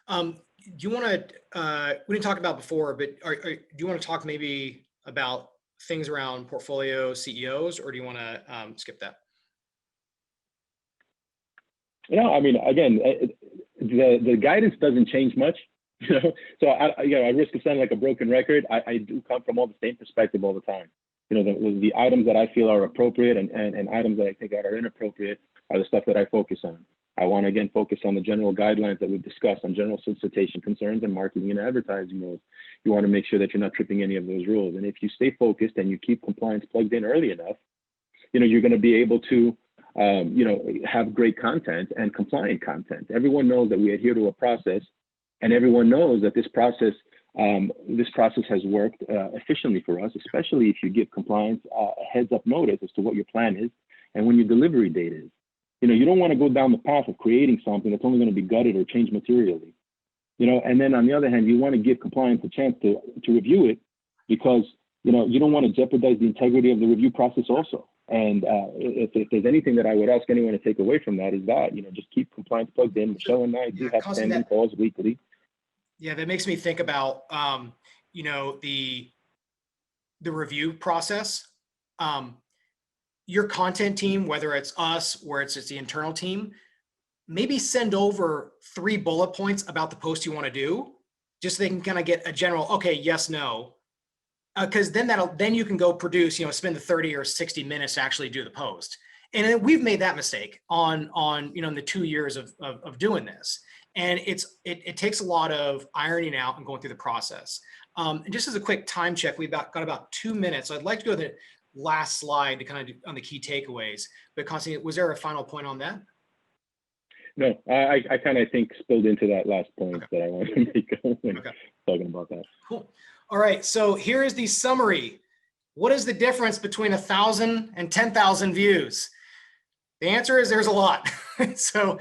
Do you want to, we didn't talk about before, but do you want to talk maybe about things around portfolio CEOs, or do you want to skip that? Again, the guidance doesn't change much, So I risk of sounding like a broken record. I do come from all the same perspective all the time. The items that I feel are appropriate and items that I think are inappropriate are the stuff that I focus on. I want to, again, focus on the general guidelines that we've discussed on general solicitation concerns and marketing and advertising rules. You want to make sure that you're not tripping any of those rules. And if you stay focused and you keep compliance plugged in early enough, you're going to be able to, have great content and compliant content. Everyone knows that we adhere to a process, and everyone knows that this process has worked efficiently for us, especially if you give compliance a heads up notice as to what your plan is and when your delivery date is. You don't want to go down the path of creating something that's only going to be gutted or changed materially. And then on the other hand, you want to give compliance a chance to review it, because you don't want to jeopardize the integrity of the review process also. And if there's anything that I would ask anyone to take away from that is that, just keep compliance plugged in. Michelle and I do have standing calls weekly. Yeah, that makes me think about, the review process. Your content team, whether it's us or it's the internal team, maybe send over 3 bullet points about the post you want to do, just so they can kind of get a general, okay, yes, no. Because then you can go produce, spend the 30 or 60 minutes to actually do the post. And then we've made that mistake on in the 2 years of doing this. And it takes a lot of ironing out and going through the process. And just as a quick time check, we've got about 2 minutes. So I'd like to go to the last slide to kind of on the key takeaways. But Constantine, was there a final point on that? No, I kind of think spilled into that last point that I wanted to make when talking about that. Cool. All right, so here is the summary. What is the difference between 1,000 and 10,000 views? The answer is there's a lot. So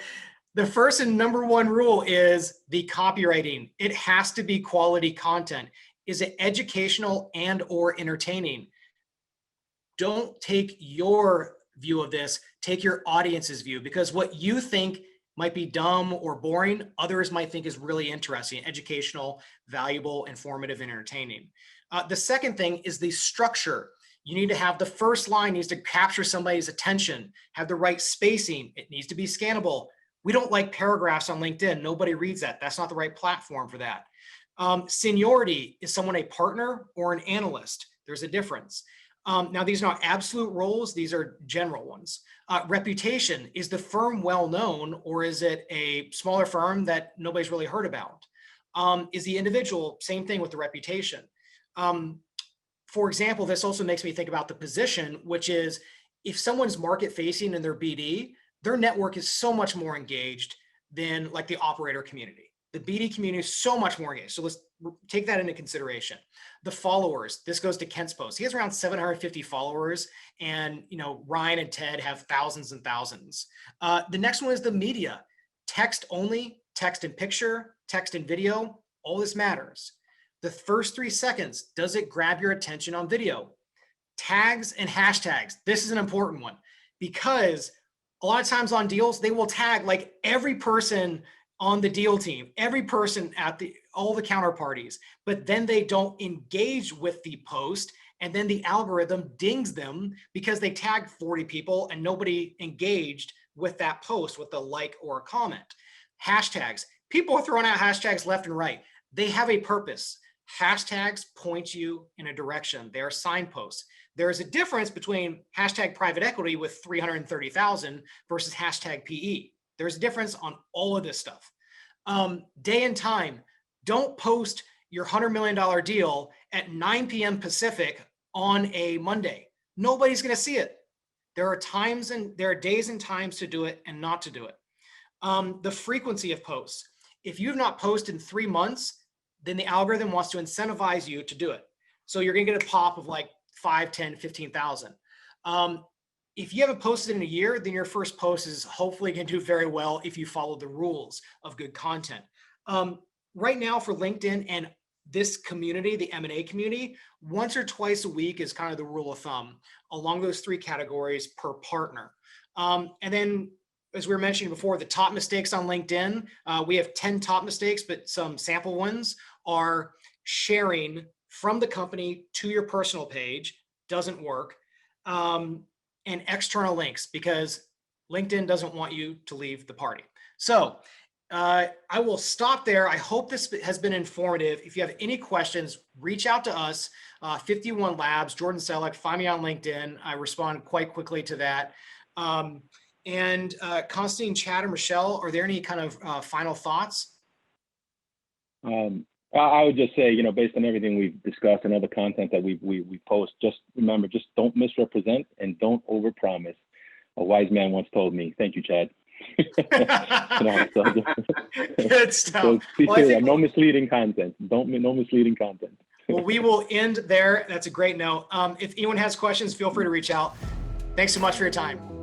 the first and number one rule is the copywriting. It has to be quality content. Is it educational and or entertaining? Don't take your view of this, take your audience's view, because what you think might be dumb or boring. Others might think is really interesting, educational, valuable, informative, and entertaining. The second thing is the structure. You need to have the first line needs to capture somebody's attention, have the right spacing. It needs to be scannable. We don't like paragraphs on LinkedIn. Nobody reads that. That's not the right platform for that. Seniority, is someone a partner or an analyst? There's a difference. Now, these are not absolute roles. These are general ones. Reputation, is the firm well known or is it a smaller firm that nobody's really heard about? Is the individual, same thing with the reputation. For example, this also makes me think about the position, which is if someone's market facing in their BD, their network is so much more engaged than like the operator community. The BD community is so much more engaged. So let's take that into consideration. The followers, this goes to Kent's post. He has around 750 followers, and Ryan and Ted have thousands and thousands. The next one is the media. Text only, text and picture, text and video, all this matters. The first 3 seconds, does it grab your attention on video? Tags and hashtags. This is an important one because a lot of times on deals, they will tag like every person on the deal team, every person at all the counterparties, but then they don't engage with the post. And then the algorithm dings them because they tagged 40 people and nobody engaged with that post with a like or a comment. Hashtags. People are throwing out hashtags left and right. They have a purpose. Hashtags point you in a direction. They are signposts. There is a difference between hashtag private equity with 330,000 versus hashtag PE. There's a difference on all of this stuff. Day and time. Don't post your $100 million deal at 9 p.m. Pacific on a Monday. Nobody's going to see it. There are times and there are days and times to do it and not to do it. The frequency of posts. If you've not posted in 3 months, then the algorithm wants to incentivize you to do it. So you're going to get a pop of like 5, 10, 15,000. If you haven't posted in a year, then your first post is hopefully going to do very well if you follow the rules of good content. Right now for LinkedIn and this community, the M&A community, once or twice a week is kind of the rule of thumb along those 3 categories per partner. And then as we were mentioning before, the top mistakes on LinkedIn, we have 10 top mistakes, but some sample ones are sharing from the company to your personal page, doesn't work, and external links because LinkedIn doesn't want you to leave the party. So I will stop there. I hope this has been informative. If you have any questions, reach out to us, 51 Labs, Jordan Selleck, find me on LinkedIn. I respond quite quickly to that. And Constantine, Chad, or Michelle, are there any kind of final thoughts? I would just say, based on everything we've discussed and other content that we post, just remember, just don't misrepresent and don't overpromise. A wise man once told me. Thank you, Chad. Good stuff. So Well, no misleading content. No misleading content. Well, we will end there. That's a great note. If anyone has questions, feel free to reach out. Thanks so much for your time.